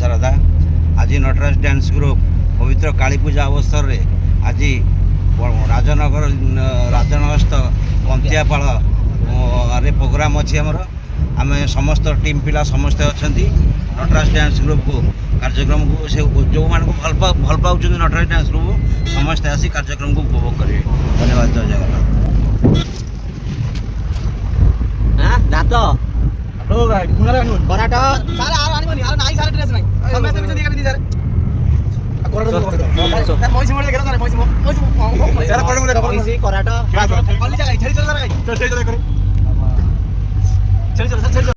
ସାରଦା। ଆଜି Nataraj dance group ପବିତ୍ର କାଳୀ ପୂଜା ଅବସରରେ ଆଜି ରାଜନଗରସ୍ଥ କନ୍ତିଆପାଳରେ ପ୍ରୋଗ୍ରାମ ଅଛି ଆମର। ଆମେ ସମସ୍ତ ଟିମ୍ ପିଲା ସମସ୍ତେ ଅଛନ୍ତି ନଟରାଜ ଡ୍ୟାନ୍ସ ଗ୍ରୁପକୁ କାର୍ଯ୍ୟକ୍ରମକୁ ସେ ଯେଉଁମାନଙ୍କୁ ଭଲ ପାଉଛନ୍ତି ନଟରାଜ ଡ୍ୟାନ୍ସ ଗ୍ରୁପ ସମସ୍ତେ ଆସି କାର୍ଯ୍ୟକ୍ରମକୁ ଉପଭୋଗ କରିବେ। ଧନ୍ୟବାଦ। ଜୟ ଜଗନ୍ନାଥ। କରାଟ